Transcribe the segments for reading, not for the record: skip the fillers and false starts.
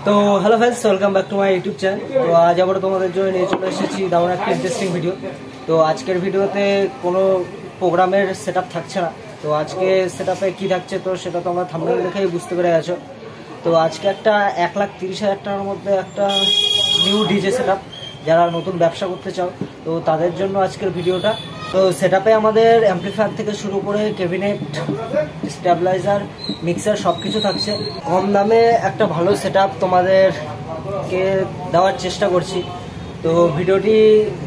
তো hello friends, welcome back to my YouTube channel. তো আজ আবার তোমাদের জন্য নিয়ে চলে এসেছি দারুণ একটা ইন্টারেস্টিং ভিডিও। তো আজকের ভিডিওতে কোনো প্রোগ্রামের সেটআপ থাকছে না। তো আজকে সেটআপে কী থাকছে তো সেটা তোমরা থাম্বনেল দেখেই বুঝতে পেরে গেছো। তো আজকে একটা 1,30,000 টাকার মধ্যে একটা নিউ ডিজে সেটআপ, যারা নতুন ব্যবসা করতে চাও তো তাদের জন্য আজকের ভিডিওটা। তো সেটআপে আমাদের অ্যাম্পলিফায়ার থেকে শুরু করে ক্যাবিনেট, স্টেবিলাইজার, মিক্সার সব কিছু থাকছে। কম দামে একটা ভালো সেটআপ তোমাদেরকে দেওয়ার চেষ্টা করছি। তো ভিডিওটি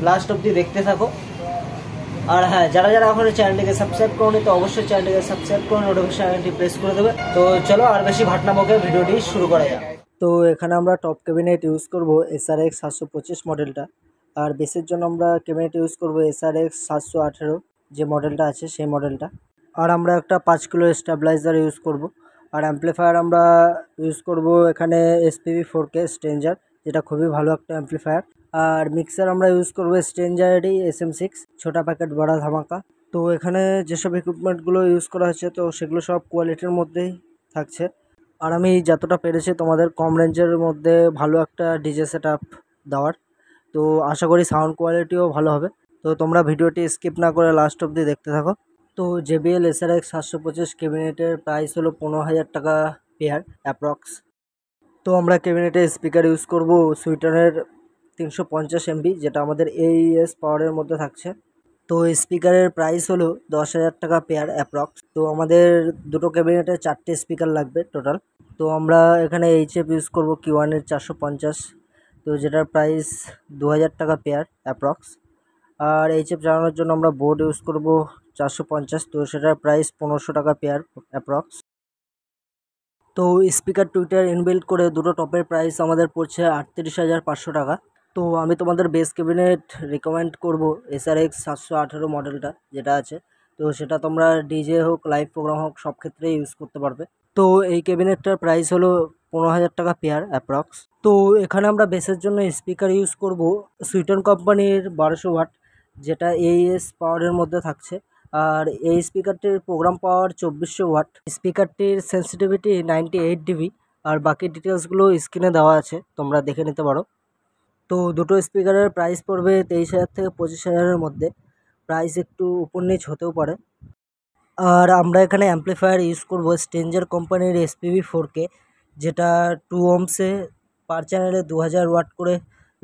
লাস্ট অবধি দেখতে থাকো। আর হ্যাঁ, যারা যারা এখন চ্যানেলটিকে সাবস্ক্রাইব করোনি তো অবশ্যই চ্যানেলটিকে সাবস্ক্রাইব করে নোটিফিকেশন আইকনটি প্রেস করে দেবে। তো চলো আর বেশি ভাটনা বকে ভিডিওটি শুরু করা যাক। তো এখানে আমরা টপ ক্যাবিনেট ইউজ করব SRX 725 মডেলটা, আর বেসের জন্য আমরা ক্যাবিনেট ইউজ করব SRX 718 যে মডেলটা আছে সেই মডেলটা। আর আমরা একটা 5 কিলো স্টেবিলাইজার ইউজ করব। আর অ্যাম্পলিফায়ার আমরা ইউজ করব এখানে SPB 4K স্ট্রেঞ্জার, যেটা খুবই ভালো একটা অ্যাম্পলিফায়ার। আর মিক্সার আমরা ইউজ করব স্ট্রেঞ্জারেরই SM6 ছোটা প্যাকেট বড়া ধামাকা। তো এখানে যেসব ইকুইপমেন্টগুলো ইউজ করা হচ্ছে তো সেগুলো সব কোয়ালিটির মধ্যেই থাকছে। আর আমি যতটা পেরেছি তোমাদের কম রেঞ্জের মধ্যে ভালো একটা ডিজে সেটআপ দেওয়ার। তো আশা করি সাউন্ড কোয়ালিটিও ভালো হবে। তো তোমরা ভিডিওটি স্কিপ না করে লাস্ট অবধি দেখতে থাকো। তো JBL SRX 725 ক্যাবিনেটের প্রাইস হলো 15,000 টাকা পেয়ার অ্যাপ্রক্স। তো আমরা ক্যাবিনেটে স্পিকার ইউজ করব সুইটনের 350 MB, যেটা আমাদের AES পাওয়ারের মধ্যে থাকছে। তো স্পিকারের প্রাইস হলো 10,000 টাকা পেয়ার অ্যাপ্রক্স। তো আমাদের দুটো ক্যাবিনেটে 4টে স্পিকার লাগবে টোটাল। তো আমরা এখানে HF ইউজ করব Q1-এর 450, তো যেটার প্রাইস 2,000 টাকা পেয়ার অ্যাপ্রক্স। আর HF চালানোর জন্য আমরা বোর্ড ইউজ করব 450, তো সেটার প্রাইস 1500 টাকা পেয়ার অ্যাপ্রক্স। তো স্পিকার টুইটার ইনবিল্ট করে দুটো টপের প্রাইস আমাদের পড়ছে 38,500 টাকা। তো আমি তোমাদের বেস ক্যাবিনেট রিকমেন্ড করব SRX 718 মডেলটা যেটা আছে। তো সেটা তোমরা ডিজে হোক, লাইভ প্রোগ্রাম হোক, সব ক্ষেত্রেই ইউজ করতে পারবে। তো এই ক্যাবিনেটটার প্রাইস হলো 15,000 টাকা পেয়ার অ্যাপ্রক্স। তো এখানে আমরা বেসের জন্য স্পিকার ইউজ করব সুইটন কোম্পানির 1200 ওয়াট, যেটা AES পাওয়ারের মধ্যে থাকছে। আর এই স্পিকারটির প্রোগ্রাম পাওয়ার 2400 ওয়াট। স্পিকারটির সেন্সিটিভিটি 98 dB। আর বাকি ডিটেলসগুলো স্ক্রিনে দেওয়া আছে, তোমরা দেখে নিতে পারো। তো দুটো স্পিকারের প্রাইস পড়বে 23,000 থেকে 25,000-এর মধ্যে। প্রাইস একটু উপর নিচ হতেও পারে। আর আমরা এখানে অ্যাম্পলিফায়ার ইউজ করব স্ট্রেঞ্জার কোম্পানির SPB 4K, যেটা 2 ohms-এ পার চ্যানেলে 2000 ওয়াট করে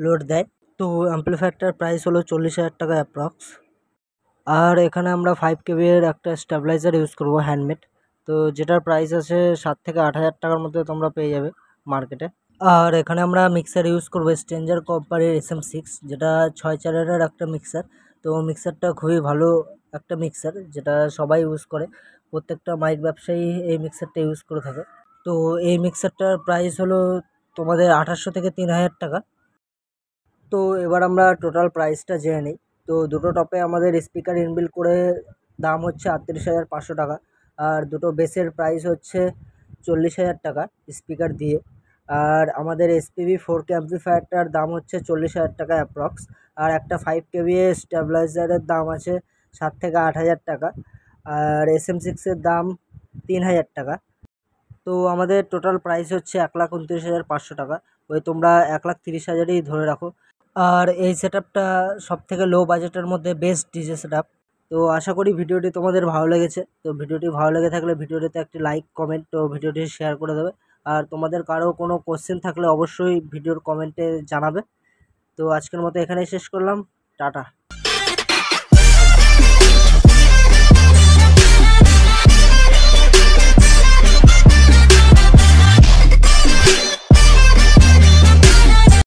লোড দেয়। তো অ্যাম্পলিফায়ারটার প্রাইস হলো 40,000 টাকা অ্যাপ্রক্স। আর এখানে আমরা 5 KB-এর একটা স্টেবিলাইজার ইউজ করব হ্যান্ডমেড, তো যেটার প্রাইস আছে 7 থেকে 8,000 টাকার মধ্যে তোমরা পেয়ে যাবে মার্কেটে। আর এখানে আমরা মিক্সার ইউজ করব স্ট্রেঞ্জার কোম্পানির SM6, যেটা 6 চ্যানেলের একটা মিক্সার। তো মিক্সারটা খুবই ভালো একটা মিক্সার, যেটা সবাই ইউজ করে। প্রত্যেকটা মাইক ব্যবসায়ী এই মিক্সারটা ইউজ করে থাকে। তো এই মিক্সারটার প্রাইস হলো তোমাদের 2800 থেকে 3,000 টাকা। তো এবার আমরা টোটাল প্রাইসটা জেনে নিই। তো দুটো টপে আমাদের স্পিকার ইনবিল্ট করে দাম হচ্ছে 38,500 টাকা। আর দুটো বেসের প্রাইস হচ্ছে 40,000 টাকা স্পিকার দিয়ে। আর আমাদের SPB 4K অ্যাম্পলিফায়ারটার দাম হচ্ছে 40,000 টাকা অ্যাপ্রক্স। আর একটা 5 KBA স্টেবিলাইজারের দাম আছে 7 থেকে 8,000 টাকা। আর SM6-এর দাম 3,000 টাকা। তো আমাদের টোটাল প্রাইস হচ্ছে 1,29,500 টাকা। ওই তোমরা 1,30,000-ই ধরে রাখো। আর এই সেটআপটা সবথেকে লো বাজেটের মধ্যে বেস্ট ডিজে সেটআপ। তো আশা করি ভিডিওটি তোমাদের ভালো লেগেছে। তো ভিডিওটি ভালো লেগে থাকলে ভিডিওটিতে একটি লাইক, কমেন্ট ও ভিডিওটি শেয়ার করে দেবে। আর তোমাদের কারো কোনো কোশ্চেন থাকলে অবশ্যই ভিডিওর কমেন্টে জানাবে। তো আজকের মতো এখানেই শেষ করলাম। টাটা।